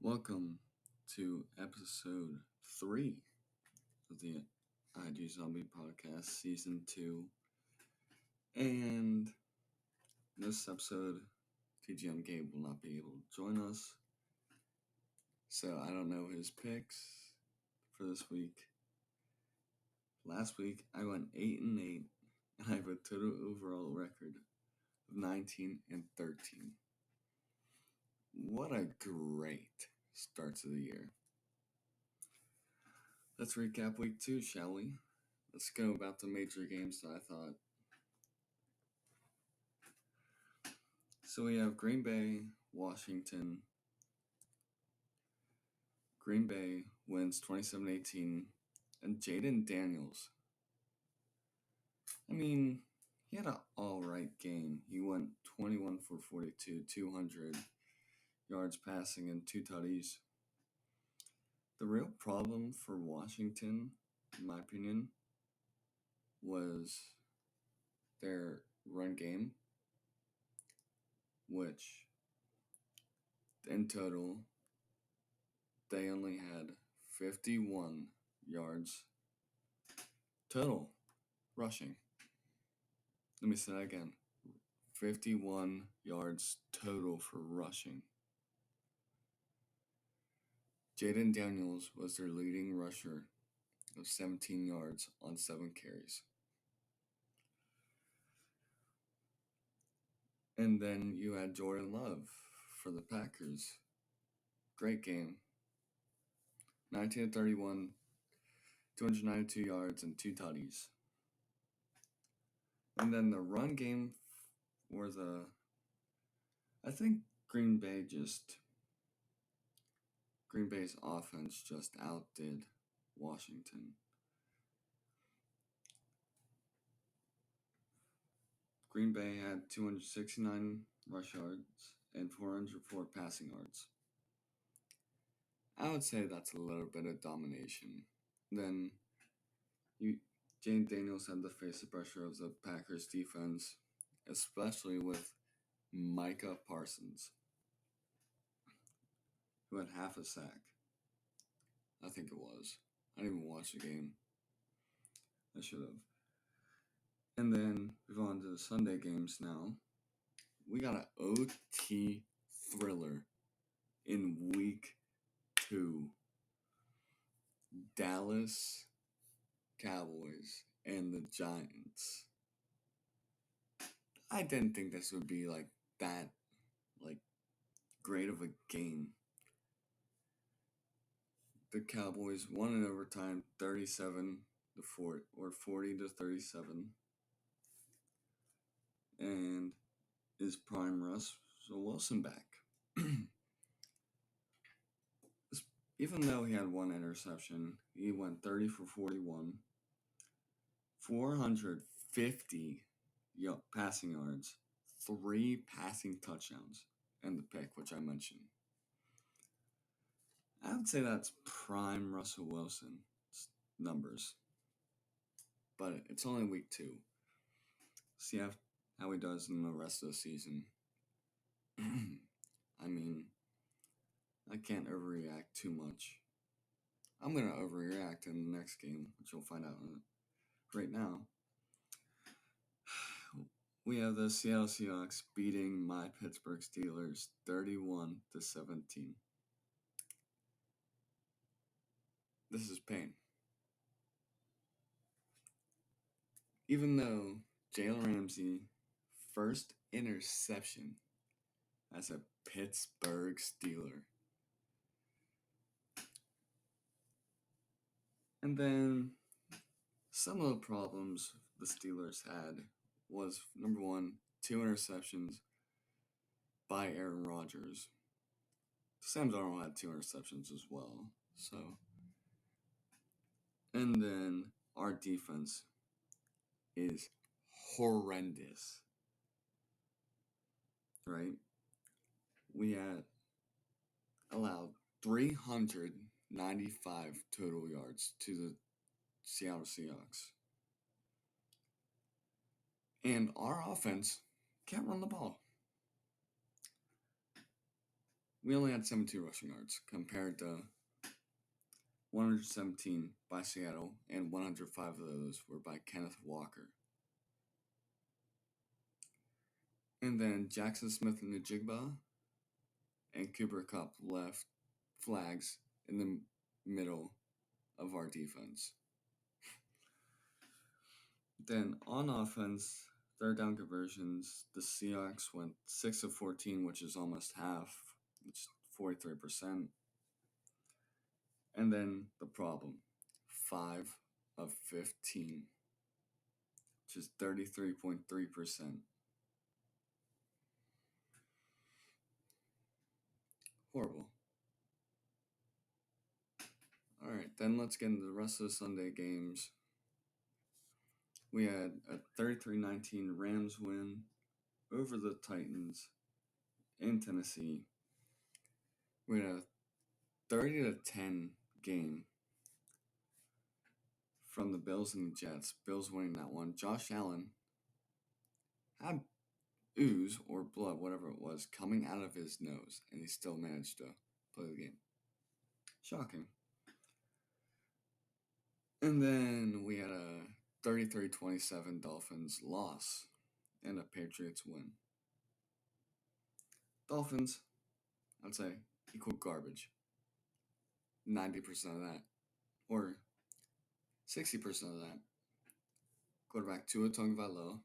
Welcome to episode 3 of the IG Zombie Podcast, Season 2. And this episode, TGM Gabe will not be able to join us. So I don't know his picks for this week. Last week, I went 8-8, and I have a total overall record of 19-13. What a great start to the year. Let's recap week 2, shall we? Let's go about the major games that I thought. So we have Green Bay, Washington. Green Bay wins 27-18, and Jaden Daniels. I mean, he had an alright game. He went 21 for 42, 200 yards passing, and 2 tutties. The real problem for Washington, in my opinion, was their run game, which in total, they only had 51 yards total rushing. Let me say that again. 51 yards total for rushing. Jaden Daniels was their leading rusher of 17 yards on 7 carries. And then you had Jordan Love for the Packers. Great game. 19-31, 292 yards and 2 tutties. And then the run game was I think Green Bay's offense just outdid Washington. Green Bay had 269 rush yards and 404 passing yards. I would say that's a little bit of domination. Then Jaden Daniels had to face the pressure of the Packers defense, especially with Micah Parsons, who had half a sack. I think it was. I didn't even watch the game. I should have. And then move on to the Sunday games now. We got an OT thriller in week 2. Dallas Cowboys and the Giants. I didn't think this would be that great of a game. The Cowboys won in overtime 37-40 or 40-37. And is prime Russell Wilson back? Even though he had 1 interception, he went 30 for 41, 450 passing yards, 3 passing touchdowns, and the pick, which I mentioned. I would say that's prime Russell Wilson numbers. But it's only week 2. See how he does in the rest of the season. I mean, I can't overreact too much. I'm going to overreact in the next game, which you'll find out right now. We have the Seattle Seahawks beating my Pittsburgh Steelers 31-17. This is pain. Even though Jalen Ramsey first interception as a Pittsburgh Steeler. And then some of the problems the Steelers had was, number 1, 2 interceptions by Aaron Rodgers. Sam Darnold had 2 interceptions as well. So, and then our defense is horrendous. Right? We had allowed 395 total yards to the Seattle Seahawks. And our offense can't run the ball. we only had 72 rushing yards compared to 117 by Seattle, and 105 of those were by Kenneth Walker. And then Jackson Smith and Njigba and Cooper Kupp left flags in the middle of our defense. Then on offense, third down conversions, the Seahawks went 6 of 14, which is almost half. It's 43%. And then the problem, 5 of 15, which is 33.3%. Horrible. All right, then let's get into the rest of the Sunday games. We had a 33-19 Rams win over the Titans in Tennessee. We had a 30-10 game from the Bills and the Jets. Bills winning that one. Josh Allen had ooze or blood, whatever it was, coming out of his nose, and he still managed to play the game. Shocking. And then we had a 33-27 Dolphins loss and a Patriots win. Dolphins, I'd say, equal garbage. 90% of that. Or 60% of that. Quarterback Tua Tagovailoa.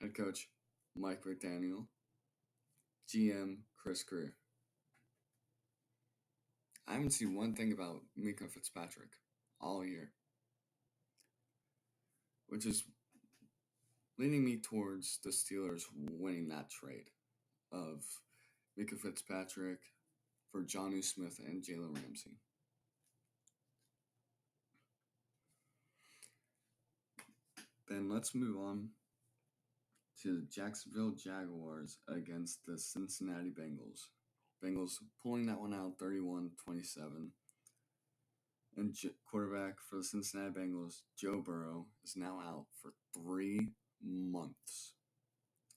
Head coach Mike McDaniel. GM Chris Greer. I haven't seen one thing about Mika Fitzpatrick all year, which is leading me towards the Steelers winning that trade of Mika Fitzpatrick for Jonnu Smith and Jalen Ramsey. Then let's move on to the Jacksonville Jaguars against the Cincinnati Bengals. Bengals pulling that one out 31-27. And quarterback for the Cincinnati Bengals, Joe Burrow, is now out for 3 months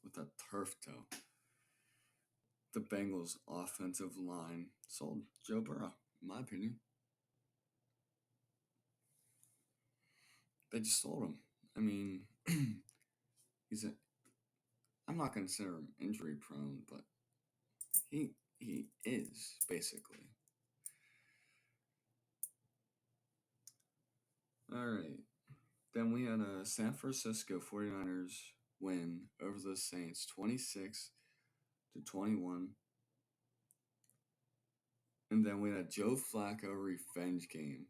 with a turf toe. The Bengals' offensive line sold Joe Burrow, in my opinion. They just sold him. I mean, I'm not going to consider him injury prone, but he is, basically. All right. Then we had a San Francisco 49ers win over the Saints 26-21. And then we had a Joe Flacco revenge game,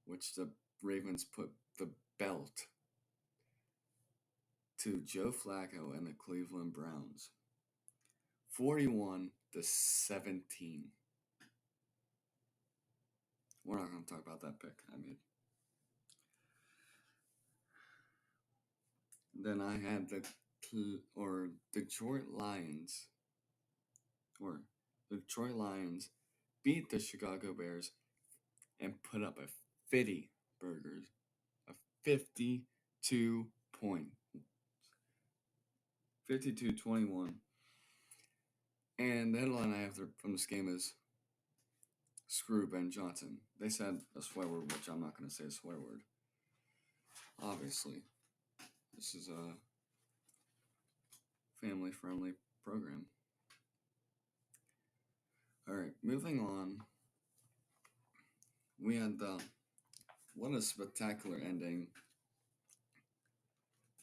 which the Ravens put the belt to Joe Flacco and the Cleveland Browns. 41-17. We're not going to talk about that pick I made. Then I had the Detroit Lions beat the Chicago Bears and put up a 50 burgers, a 52 point, 52-21. And the headline I have from this game is "Screw Ben Johnson." They said a swear word, which I'm not going to say a swear word. Obviously, this is a family-friendly program. All right, moving on. We had what a spectacular ending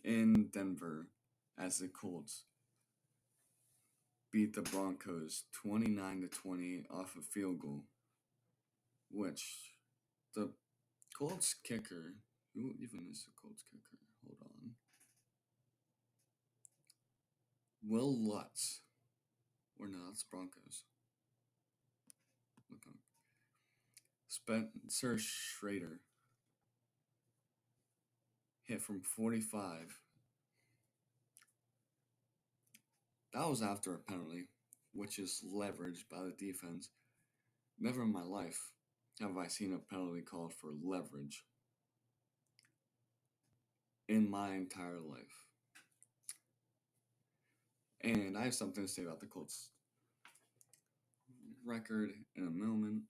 in Denver as the Colts beat the Broncos 29-20 off a field goal, which the Colts kicker, who even is the Colts kicker? Hold on. Will Lutz. Or no, it's Broncos. Look on. Spencer Schrader hit from 45. That was after a penalty, which is leveraged by the defense. Never in my life have I seen a penalty called for leverage in my entire life. And I have something to say about the Colts record in a moment.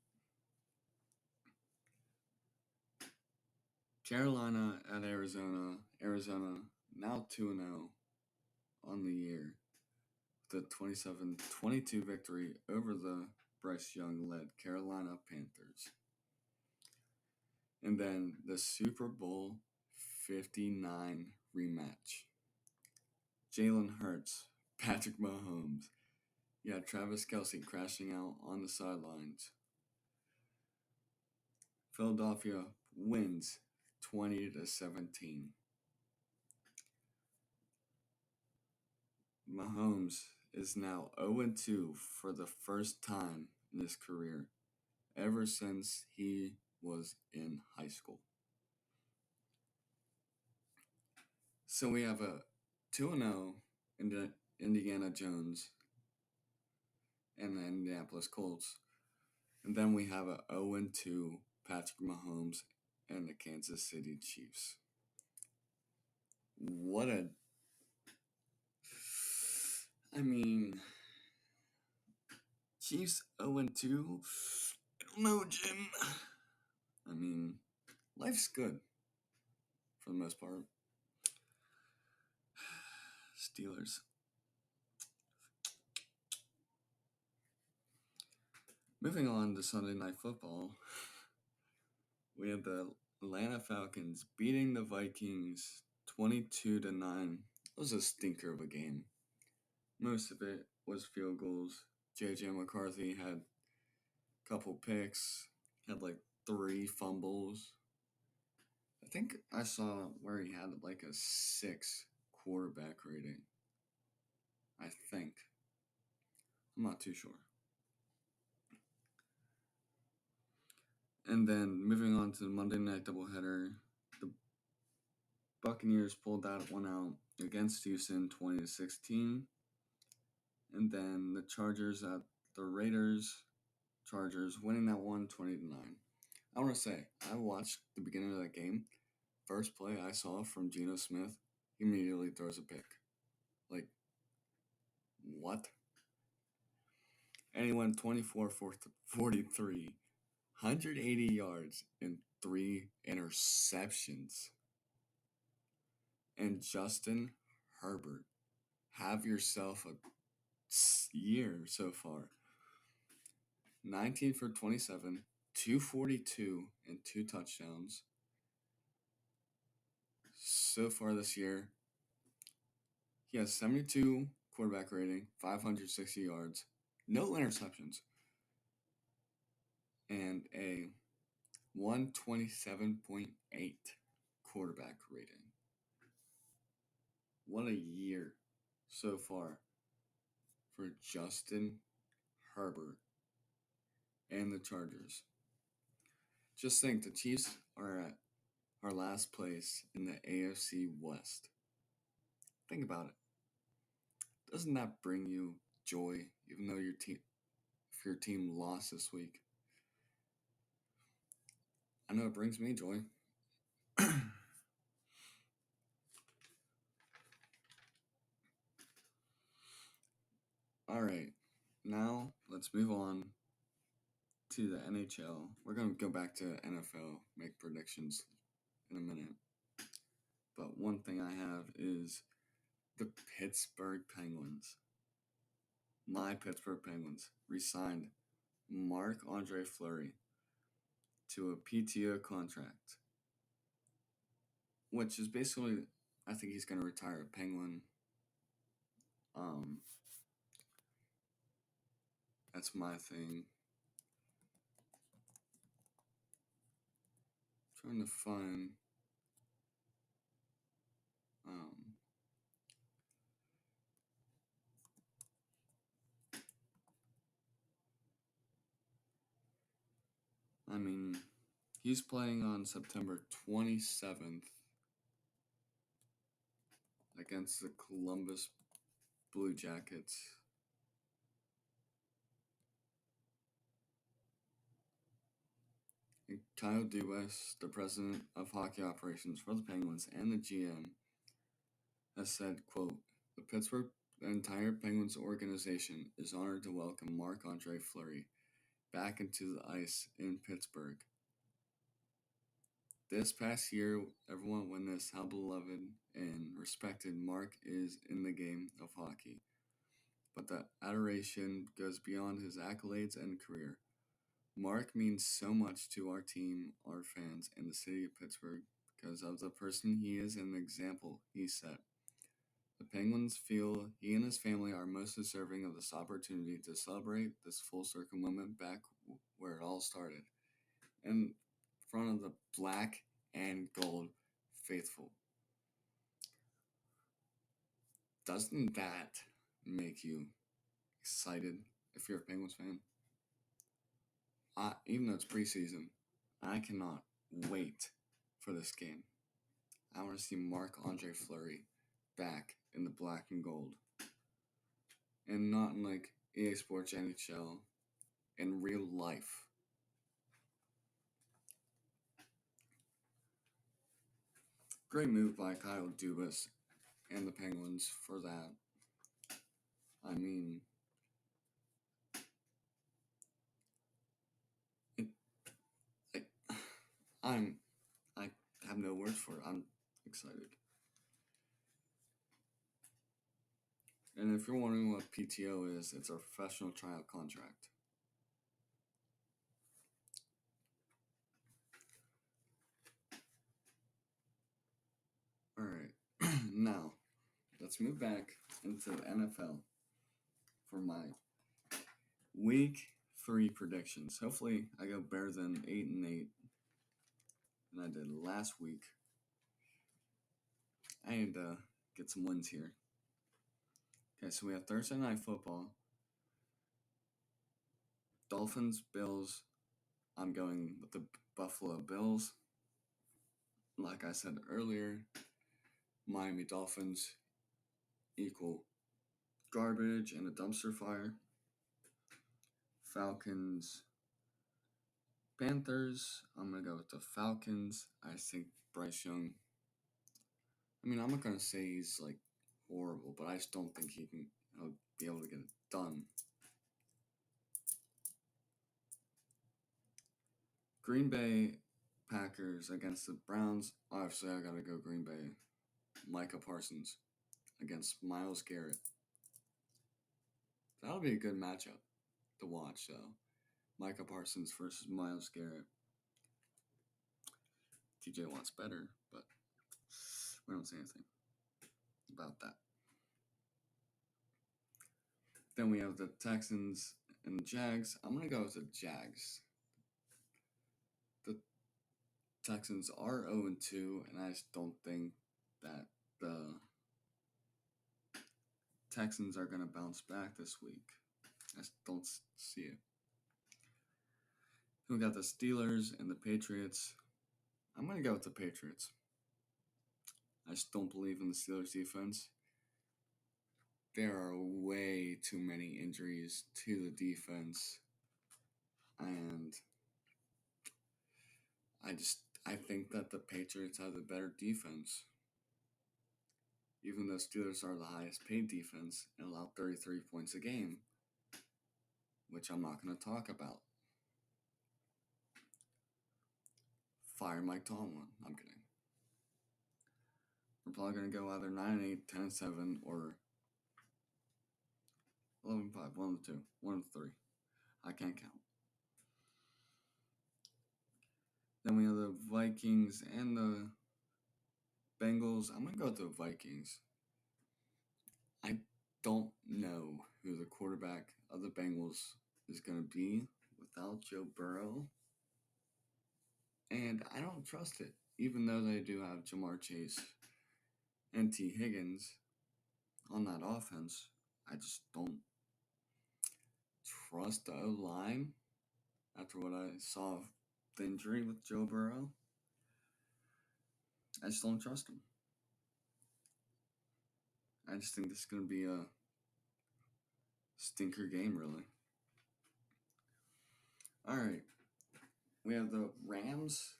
Carolina at Arizona. Arizona now 2-0 on the year. The 27-22 victory over the Bryce Young-led Carolina Panthers. And then the Super Bowl 59 rematch. Jalen Hurts, Patrick Mahomes. Yeah, Travis Kelce crashing out on the sidelines. Philadelphia wins 20-17. Mahomes is now 0-2 for the first time in his career ever since he was in high school. So we have a 2-0 Indiana Jones and the Indianapolis Colts. And then we have a 0-2 Patrick Mahomes and the Kansas City Chiefs. Chiefs 0-2? I don't know, Jim. Life's good for the most part. Steelers. Moving on to Sunday Night Football, we have the Atlanta Falcons beating the Vikings 22-9. It was a stinker of a game. Most of it was field goals. J.J. McCarthy had a couple picks, had like 3 fumbles. I think I saw where he had like a 6 quarterback rating. I think. I'm not too sure. And then moving on to the Monday night doubleheader, the Buccaneers pulled that one out against Houston 20-16. And then the Chargers at the Raiders. Chargers winning that one 20-9. I want to say, I watched the beginning of that game. First play I saw from Geno Smith, he immediately throws a pick. Like, what? And he went 24 for 43, 180 yards, and 3 interceptions. And Justin Herbert, have yourself a year so far. 19 for 27, 242, and 2 touchdowns. So far this year, he has 72 quarterback rating, 560 yards, no interceptions, and a 127.8 quarterback rating. What a year so far for Justin Herbert and the Chargers. Just think, the Chiefs are at our last place in the AFC West. Think about it. Doesn't that bring you joy, even though if your team lost this week? I know it brings me joy. All right, now let's move on to the NHL. We're going to go back to NFL, make predictions in a minute. But one thing I have is the Pittsburgh Penguins. My Pittsburgh Penguins re-signed Marc-Andre Fleury to a PTO contract, which is basically, I think he's going to retire a Penguin. That's my thing. Trying to find he's playing on September 27th against the Columbus Blue Jackets. And Kyle Dubas, the president of hockey operations for the Penguins and the GM, has said, quote, "The Pittsburgh The entire Penguins organization is honored to welcome Marc-Andre Fleury back into the ice in Pittsburgh. This past year, everyone witnessed how beloved and respected Mark is in the game of hockey. But the adoration goes beyond his accolades and career. Mark means so much to our team, our fans, and the city of Pittsburgh because of the person he is and the example he set. The Penguins feel he and his family are most deserving of this opportunity to celebrate this full circle moment back where it all started, in front of the black and gold faithful. Doesn't that make you excited if you're a Penguins fan? Even though it's preseason, I cannot wait for this game. I want to see Marc-Andre Fleury back in the black and gold. And not in like EA Sports NHL, in real life. Great move by Kyle Dubas and the Penguins for that. I mean, it, it, I have no words for it. I'm excited. And if you're wondering what PTO is, it's a professional tryout contract. Alright, now let's move back into the NFL for my week 3 predictions. Hopefully, I go better than 8-8 than I did last week. I need to get some wins here. Okay, so we have Thursday Night Football. Dolphins, Bills. I'm going with the Buffalo Bills. Like I said earlier, Miami Dolphins equal garbage and a dumpster fire. Falcons, Panthers. I'm going to go with the Falcons. I think Bryce Young. I'm not going to say he's like horrible, but I just don't think he can be able to get it done. Green Bay Packers against the Browns. Obviously, I got to go Green Bay. Micah Parsons against Myles Garrett. That'll be a good matchup to watch, though. Micah Parsons versus Myles Garrett. TJ Watt's better, but we don't say anything about that. Then we have the Texans and the Jags. I'm going to go with the Jags. The Texans are 0-2, and I just don't think that the Texans are going to bounce back this week. I just don't see it. We got the Steelers and the Patriots. I'm going to go with the Patriots. I just don't believe in the Steelers defense. There are way too many injuries to the defense. And I think that the Patriots have the better defense. Even though Steelers are the highest paid defense and allow 33 points a game, which I'm not going to talk about. Fire Mike Tomlin. I'm kidding. We're probably going to go either 9-8, 10-7, or 11-5, 1-2, 1-3. I can't count. Then we have the Vikings and the Bengals. I'm going to go with the Vikings. I don't know who the quarterback of the Bengals is going to be without Joe Burrow. And I don't trust it, even though they do have Jamar Chase and T. Higgins on that offense. I just don't trust the O-line after what I saw of the injury with Joe Burrow. I just don't trust him. I just think this is going to be a stinker game, really. All right. We have the Rams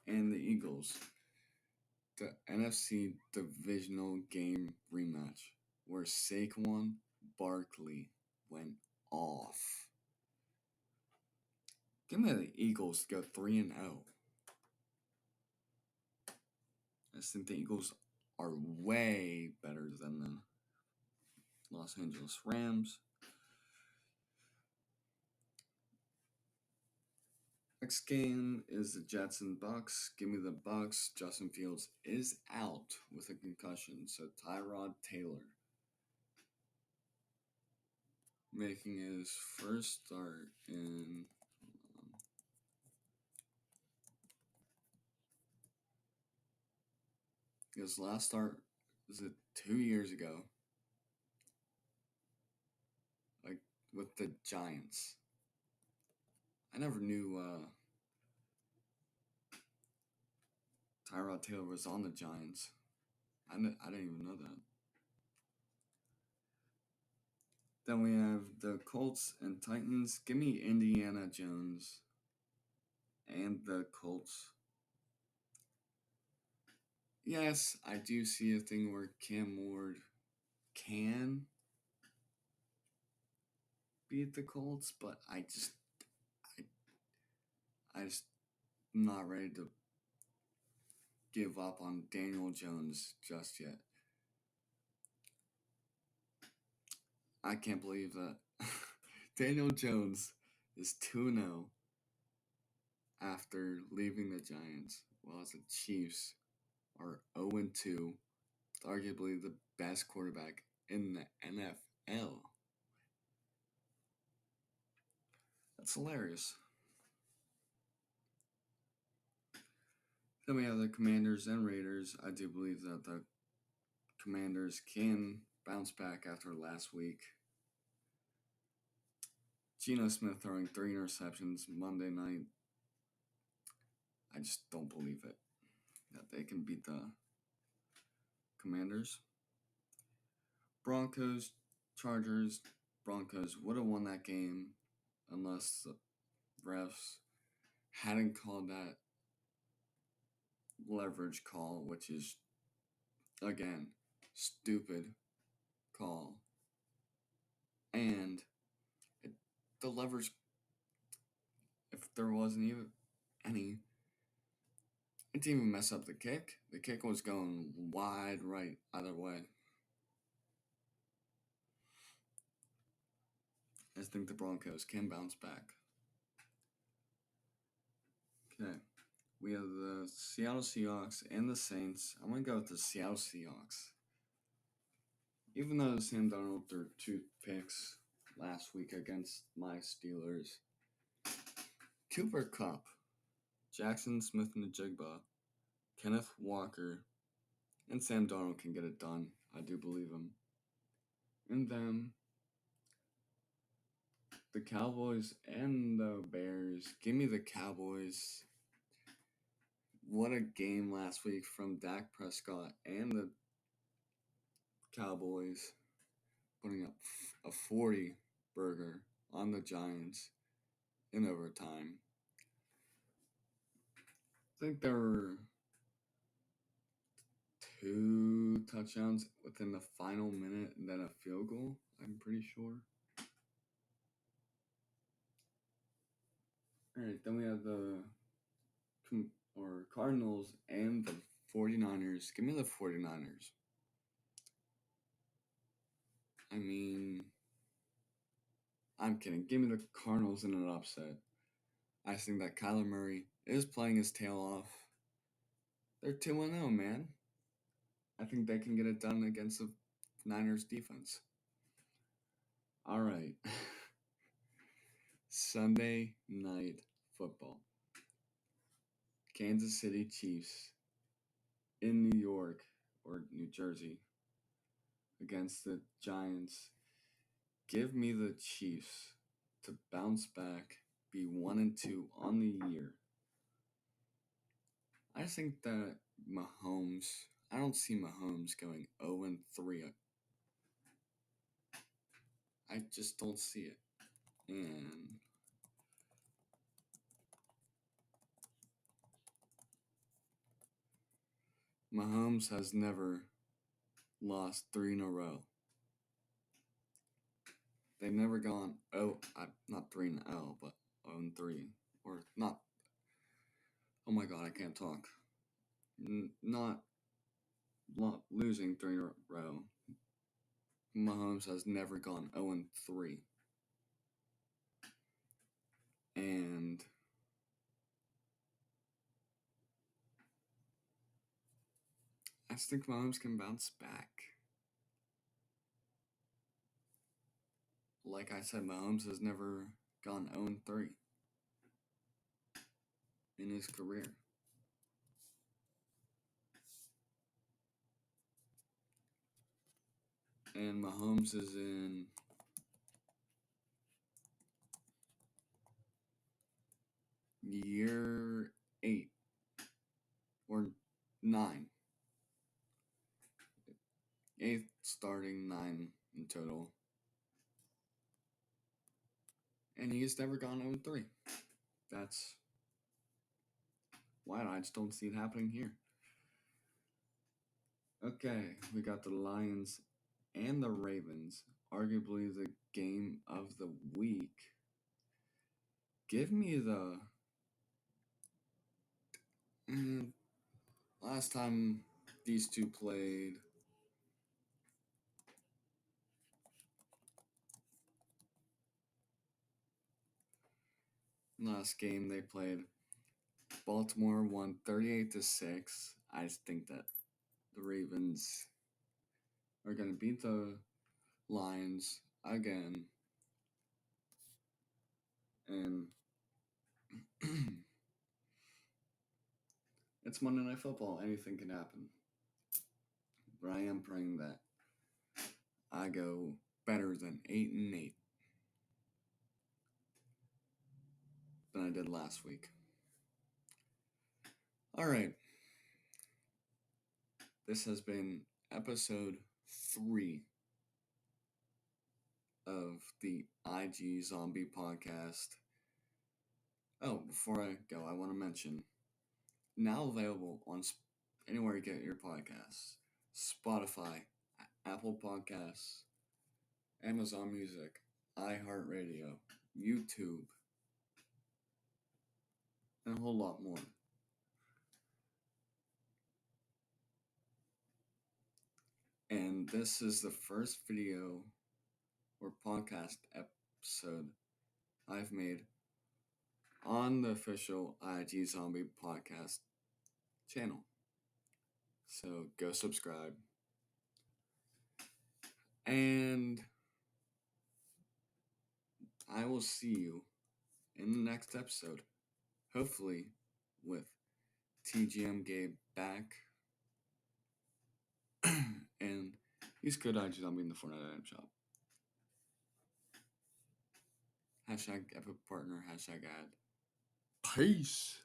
and the Eagles. The NFC divisional game rematch. where Saquon Barkley went off. Give me the Eagles to go 3-0. I just think the Eagles are way better than the Los Angeles Rams. Next game is the Jets and Bucks. Give me the Bucks. Justin Fields is out with a concussion, so Tyrod Taylor making his first start in his last start was it 2 years ago, like with the Giants. I never knew Tyrod Taylor was on the Giants. I didn't even know that. Then we have the Colts and Titans. Give me Indiana Jones and the Colts. Yes, I do see a thing where Cam Ward can beat the Colts, but I just not ready to give up on Daniel Jones just yet. I can't believe that Daniel Jones is 2-0 after leaving the Giants, while the Chiefs are 0-2, arguably the best quarterback in the NFL. That's hilarious. Then we have the Commanders and Raiders. I do believe that the Commanders can bounce back after last week. Geno Smith throwing 3 interceptions Monday night. I just don't believe it, that they can beat the Commanders. Broncos, Chargers. Broncos would have won that game unless the refs hadn't called that leverage call, which is, again, stupid call. And the leverage, if there wasn't even any, it didn't even mess up the kick. The kick was going wide right either way. I just think the Broncos can bounce back. Okay. We have the Seattle Seahawks and the Saints. I'm going to go with the Seattle Seahawks. Even though Sam Darnold threw 2 picks last week against my Steelers, Cooper Kupp, Jackson Smith-Njigba, Kenneth Walker, and Sam Darnold can get it done. I do believe him. And then the Cowboys and the Bears. Give me the Cowboys. What a game last week from Dak Prescott and the Cowboys, putting up a 40 burger on the Giants in overtime. I think there were 2 touchdowns within the final minute and then a field goal, I'm pretty sure. All right, then we have the Cardinals and the 49ers. Give me the 49ers. I mean, I'm kidding. Give me the Cardinals in an upset. I think that Kyler Murray is playing his tail off. They're 2-0, man. I think they can get it done against the Niners defense. All right. Sunday night football. Kansas City Chiefs in New York or New Jersey against the Giants. Give me the Chiefs to bounce back, be 1-2 on the year. I think that I don't see Mahomes going 0-3. I just don't see it. And Mahomes has never lost 3 in a row. They've never gone not 3-0, but 0-3, or not. Oh my God, I can't talk. Not losing 3 in a row. Mahomes has never gone 0-3, and I just think Mahomes can bounce back. Like I said, Mahomes has never gone 0-3 in his career. And Mahomes is in year 8 or 9. 8th starting, 9 in total. And he's never gone 0-3. That's why I just don't see it happening here. Okay, we got the Lions and the Ravens, arguably the game of the week. Give me the last time these two played. Last game they played, Baltimore won 38-6. I just think that the Ravens are going to beat the Lions again. And it's Monday Night Football. Anything can happen. But I am praying that I go better than 8-8 than I did last week. All right. This has been episode 3 of the IG Zombie podcast. Oh, before I go, I want to mention, now available on anywhere you get your podcasts: Spotify, Apple Podcasts, Amazon Music, iHeartRadio, YouTube, and a whole lot more. And this is the first video or podcast episode I've made on the official IG Zombie podcast channel. So go subscribe. And I will see you in the next episode. Hopefully with TGM Gabe back. And he's good IG Zombie in the Fortnite item shop. #epic partner, #ad. Peace.